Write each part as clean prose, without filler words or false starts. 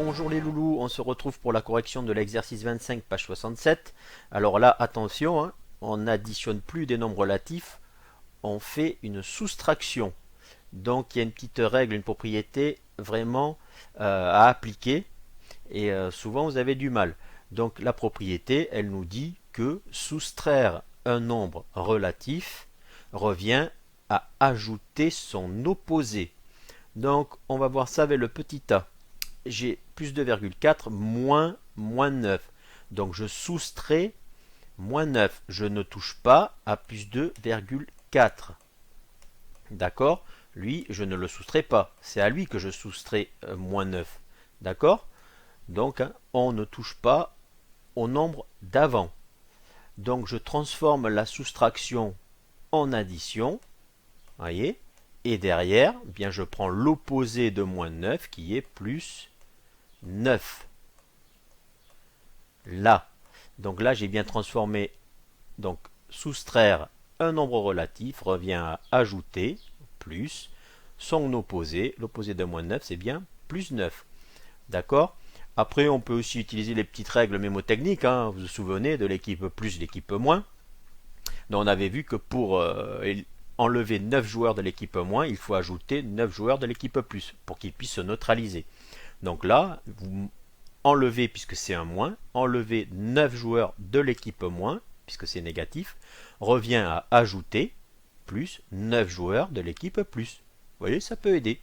Bonjour les loulous, on se retrouve pour la correction de l'exercice 25, page 67. Alors là, attention, hein, on n'additionne plus des nombres relatifs, on fait une soustraction. Donc il y a une petite règle, une propriété vraiment à appliquer et souvent vous avez du mal. Donc la propriété, elle nous dit que soustraire un nombre relatif revient à ajouter son opposé. Donc on va voir ça avec le petit a. J'ai plus 2,4 moins 9. Donc je soustrais moins 9. Je ne touche pas à plus 2,4. D'accord? Lui, je ne le soustrais pas. C'est à lui que je soustrais moins 9. D'accord? Donc, hein, on ne touche pas au nombre d'avant. Donc, je transforme la soustraction en addition. Voyez? Et derrière, eh bien, je prends l'opposé de moins 9 qui est plus 9. Là. Donc là, j'ai bien transformé. Donc, soustraire un nombre relatif revient à ajouter plus son opposé. L'opposé de moins 9, c'est bien plus 9. D'accord? Après, on peut aussi utiliser les petites règles mémotechniques. Hein. Vous vous souvenez de l'équipe plus, l'équipe moins. Donc, on avait vu que pour enlever 9 joueurs de l'équipe moins, il faut ajouter 9 joueurs de l'équipe plus pour qu'ils puissent se neutraliser. Donc là, vous enlevez, puisque c'est un moins, enlever 9 joueurs de l'équipe moins, puisque c'est négatif, revient à ajouter plus 9 joueurs de l'équipe plus. Vous voyez, ça peut aider.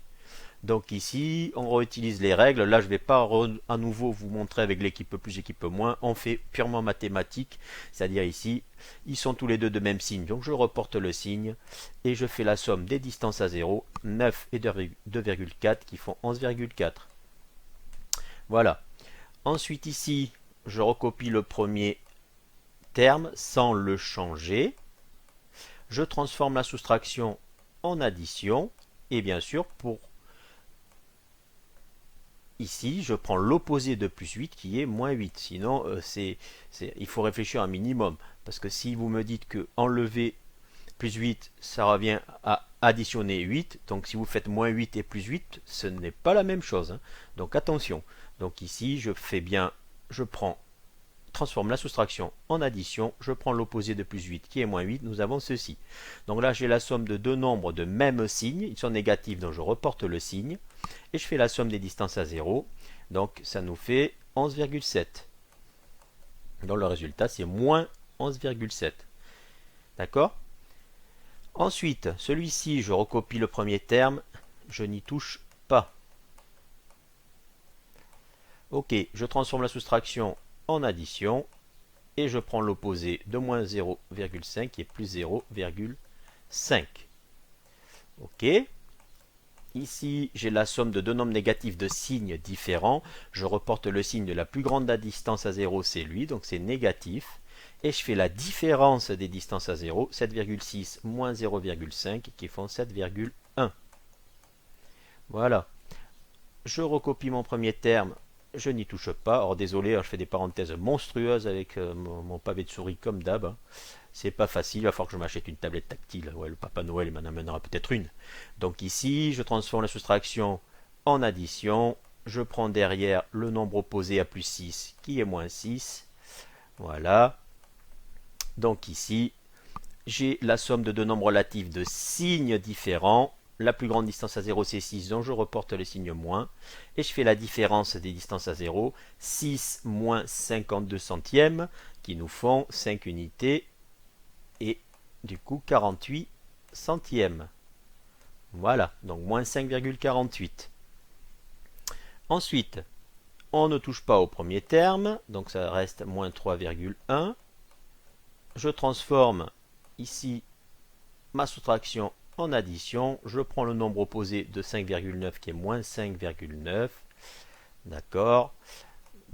Donc ici, on réutilise les règles. Là, je ne vais pas à nouveau vous montrer avec l'équipe plus, l'équipe moins. On fait purement mathématique. C'est-à-dire ici, ils sont tous les deux de même signe. Donc je reporte le signe et je fais la somme des distances à 0, 9 et 2,4 qui font 11,4. Voilà. Ensuite ici, je recopie le premier terme sans le changer. Je transforme la soustraction en addition. Et bien sûr, pour ici, je prends l'opposé de plus 8 qui est moins 8. Sinon, il faut réfléchir un minimum. Parce que si vous me dites que enlever plus 8, ça revient à additionner 8. Donc si vous faites moins 8 et plus 8, ce n'est pas la même chose. Hein. Donc attention. Donc ici, je fais bien, je transforme la soustraction en addition, je prends l'opposé de plus 8 qui est moins 8, nous avons ceci. Donc là, j'ai la somme de deux nombres de même signe, ils sont négatifs, donc je reporte le signe, et je fais la somme des distances à 0, donc ça nous fait 11,7. Donc le résultat, c'est moins 11,7. D'accord? Ensuite, celui-ci, je recopie le premier terme, je n'y touche pas. Ok, je transforme la soustraction en addition et je prends l'opposé de moins 0,5 qui est plus 0,5. Ok. Ici, j'ai la somme de deux nombres négatifs de signes différents. Je reporte le signe de la plus grande distance à 0, c'est lui, donc c'est négatif. Et je fais la différence des distances à 0, 7,6 moins 0,5 qui font 7,1. Voilà. Je recopie mon premier terme, je n'y touche pas. Alors désolé, je fais des parenthèses monstrueuses avec mon pavé de souris comme d'hab. Hein. C'est pas facile, il va falloir que je m'achète une tablette tactile. Ouais, le Papa Noël m'en amènera peut-être une. Donc ici, je transforme la soustraction en addition. Je prends derrière le nombre opposé à plus 6 qui est moins 6. Voilà. Donc ici, j'ai la somme de deux nombres relatifs de signes différents. La plus grande distance à 0, c'est 6, donc je reporte le signe moins. Et je fais la différence des distances à 0. 6 moins 52 centièmes, qui nous font 5 unités. Et du coup, 48 centièmes. Voilà, donc moins 5,48. Ensuite, on ne touche pas au premier terme, donc ça reste moins 3,1. Je transforme ici ma soustraction en addition, je prends le nombre opposé de 5,9 qui est moins 5,9. D'accord.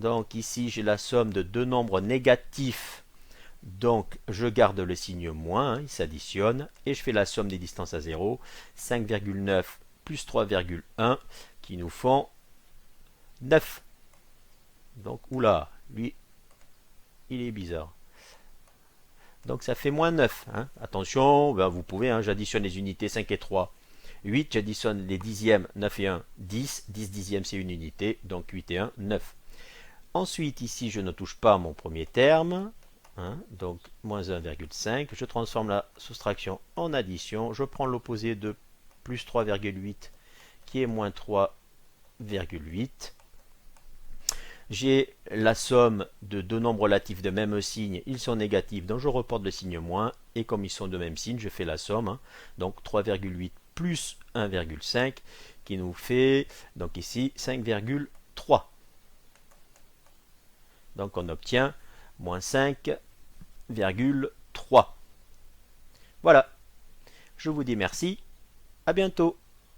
Donc ici, j'ai la somme de deux nombres négatifs. Donc je garde le signe moins, hein, il s'additionne. Et je fais la somme des distances à 0. 5,9 plus 3,1 qui nous font 9. Donc, oula, lui, il est bizarre. Donc ça fait moins 9. Hein. Attention, ben vous pouvez, hein, j'additionne les unités 5 et 3. 8, j'additionne les dixièmes, 9 et 1, 10. 10 dixièmes, c'est une unité, donc 8 et 1, 9. Ensuite, ici, je ne touche pas à mon premier terme, hein, donc moins 1,5. Je transforme la soustraction en addition. Je prends l'opposé de plus 3,8 qui est moins 3,8. J'ai la somme de deux nombres relatifs de même signe, ils sont négatifs, donc je reporte le signe moins, et comme ils sont de même signe, je fais la somme, hein, donc 3,8 plus 1,5, qui nous fait, donc ici, 5,3. Donc on obtient moins 5,3. Voilà, je vous dis merci, à bientôt.